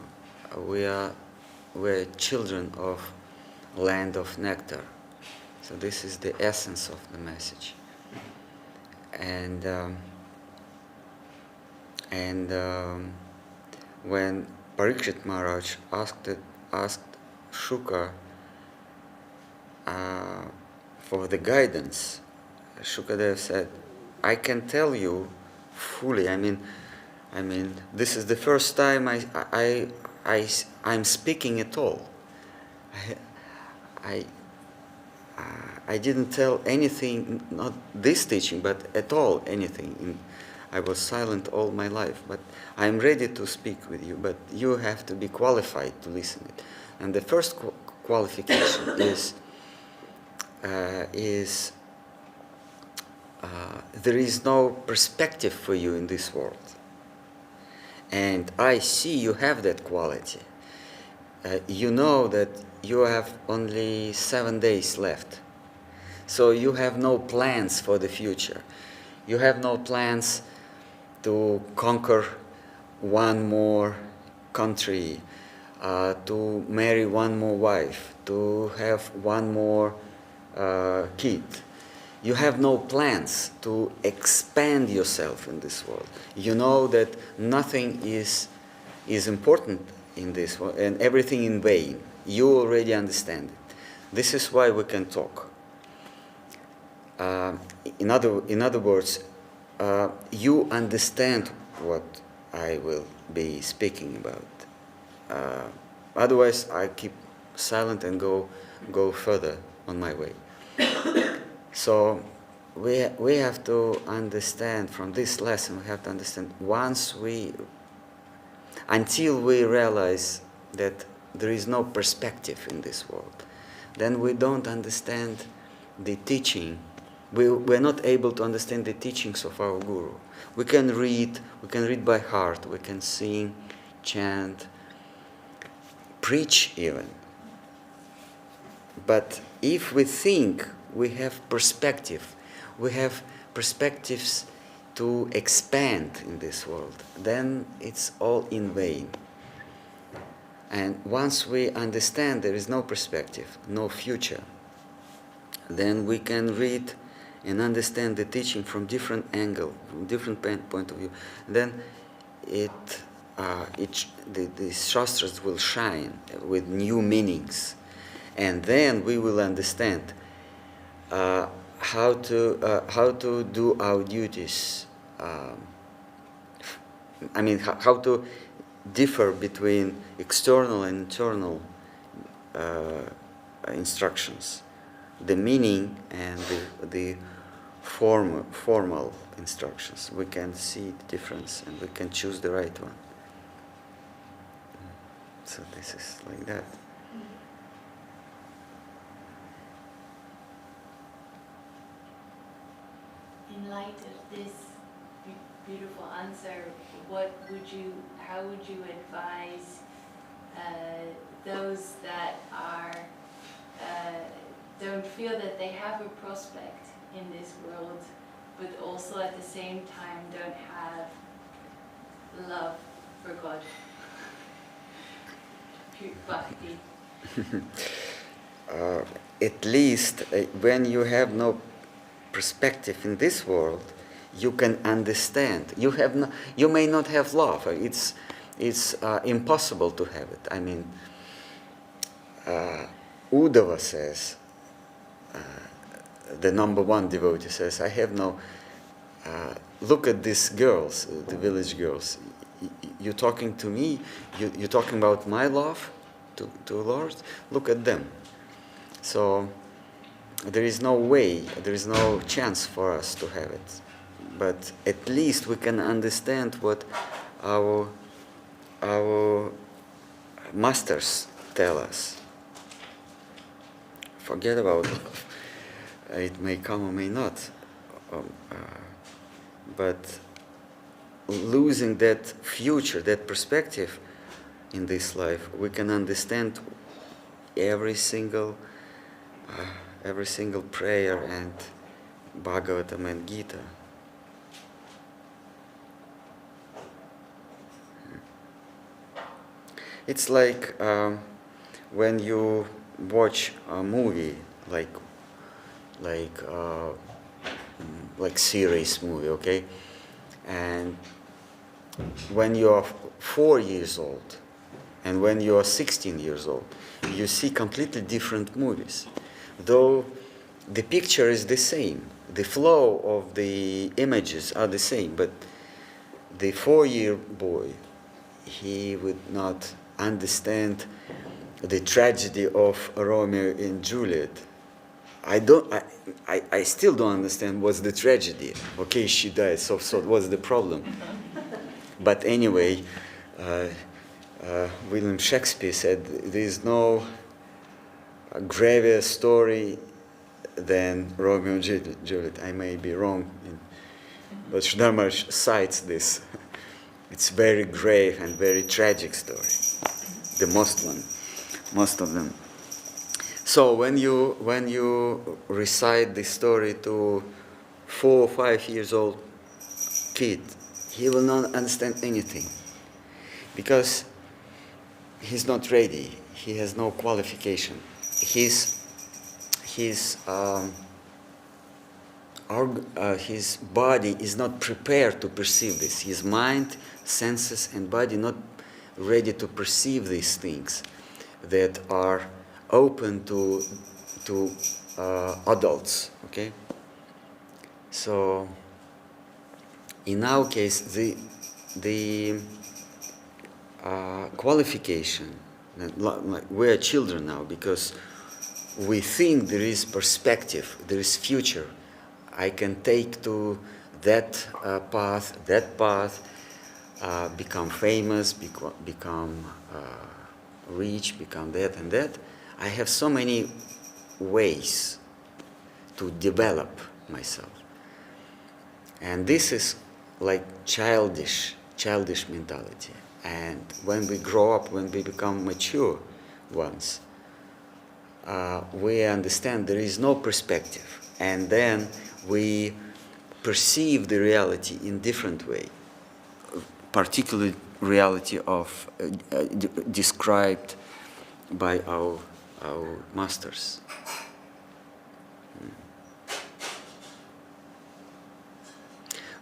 We're children of land of nectar. So this is the essence of the message. And when Parikshit Maharaj asked Shuka for the guidance, Shukadev said, "I can tell you fully. I mean, this is the first time I'm speaking at all. I didn't tell anything, not this teaching, but at all anything. I was silent all my life, but I'm ready to speak with you, but you have to be qualified to listen it." And the first qualification is there is no perspective for you in this world. And I see you have that quality. You know that you have only 7 days left. So you have no plans for the future. You have no plans to conquer one more country, to marry one more wife, to have one more kid. You have no plans to expand yourself in this world. You know that nothing is important in this world and everything in vain. You already understand it. This is why we can talk. In other words, you understand what I will be speaking about. Otherwise, I keep silent and go further on my way. So we have to understand from this lesson. We have to understand until we realize that there is no perspective in this world, then we don't understand the teaching. We're not able to understand the teachings of our Guru. We can read by heart, we can sing, chant, preach even. But if we think we have perspectives to expand in this world, then it's all in vain. And once we understand there is no perspective, no future, then we can read and understand the teaching from different angle, from different point of view. Then the shastras will shine with new meanings, and then we will understand how to do our duties. How to differ between external and internal instructions, the meaning and the formal instructions. We can see the difference and we can choose the right one. So this is like that. In light of this beautiful answer, how would you advise those that don't feel that they have a prospect in this world, but also at the same time don't have love for God? Pure Bhakti. At least when you have no perspective in this world, you can understand. You may not have love. it's impossible to have it. I mean, Uddhava says, the number one devotee says, I have no, look at these girls, the village girls. You're talking to me, you're talking about my love to Lord? Look at them. So there is no way, there is no chance for us to have it. But at least we can understand what our masters tell us. Forget about love. It may come or may not. But losing that future, that perspective in this life, we can understand every single prayer and Bhagavatam and Gita. It's like when you watch a movie, like series movie, okay? And when you are 4 years old and when you are 16 years old, you see completely different movies. Though the picture is the same, the flow of the images are the same, but the 4-year boy, he would not understand the tragedy of Romeo and Juliet. I still don't understand what's the tragedy. Okay, she died, so what's the problem? But anyway, William Shakespeare said there is no graver story than Romeo and Juliet. I may be wrong, but Shuddharmarsh cites this. It's very grave and very tragic story. The most of them. So when you recite this story to 4 or 5 years old kid, he will not understand anything because he's not ready. He has no qualification. His body is not prepared to perceive this. His mind, senses, and body not ready to perceive these things that are open to adults. Okay. So in our case, the qualification, like we are children now because we think there is perspective, there is future. I can take to that path, become famous, become rich, become that and that. I have so many ways to develop myself. And this is like childish mentality. And when we grow up, when we become mature ones, we understand there is no perspective. And then we perceive the reality in different way, particularly reality of described by our masters.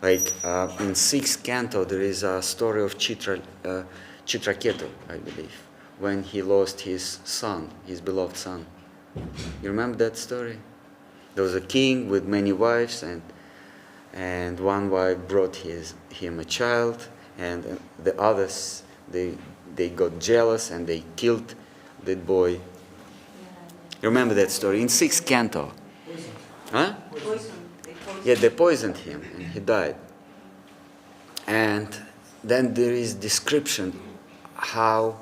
Like in 6th canto, there is a story of Chitraketu, I believe, when he lost his son, his beloved son. You remember that story? There was a king with many wives, and one wife brought him a child, and the others, they got jealous and they killed that boy. You remember that story? In 6th canto. Huh? Yeah, they poisoned him and he died. And then there is description how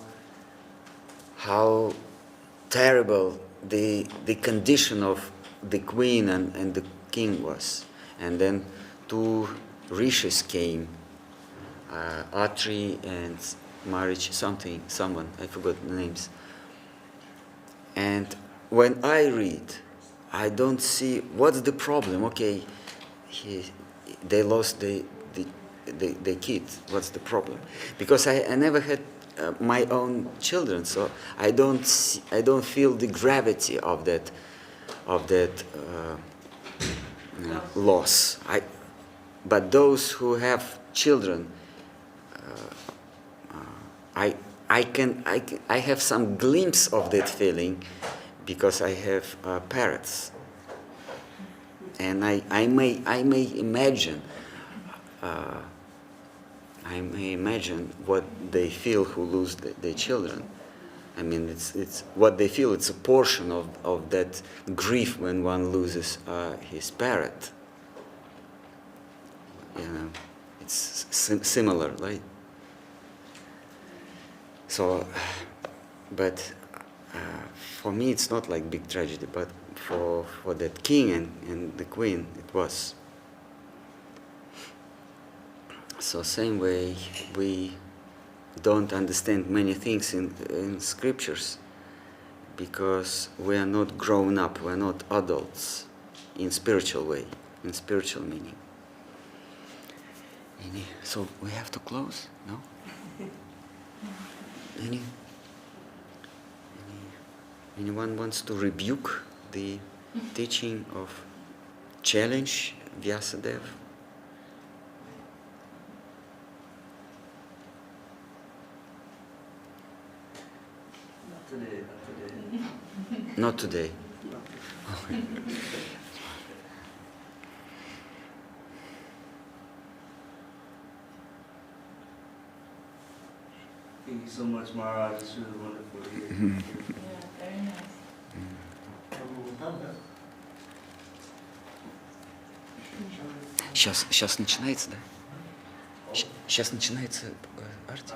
terrible the condition of the queen and the king was. And then 2 rishis came, Atri and someone, I forgot the names. And when I read, I don't see what's the problem. Okay, they lost the kid. What's the problem? Because I never had my own children, so I don't feel the gravity of that loss. But those who have children I have some glimpse of that feeling because I have parrots, and I may imagine what they feel who lose their children. I mean, it's what they feel. It's a portion of that grief when one loses his parrot. You know, it's similar, right? So, but for me, it's not like big tragedy. But for that king and the queen, it was. So same way we don't understand many things in scriptures because we are not grown up, we are not adults in spiritual way, in spiritual meaning. So we have to close, no? Anyone wants to rebuke the teaching of challenge Vyasadeva? Today, Not today. Thank you so much, Maharaj. It's really wonderful to hear. Yeah, very nice. Сейчас начинается, да? Сейчас начинается арти.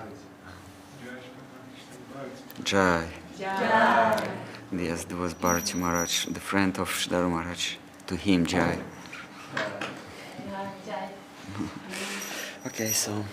Jai. Jai. Yes, there was Bharati Maharaj, the friend of Sridhar Maharaj. To him, Jai. Jai. Okay, so.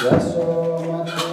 Yaso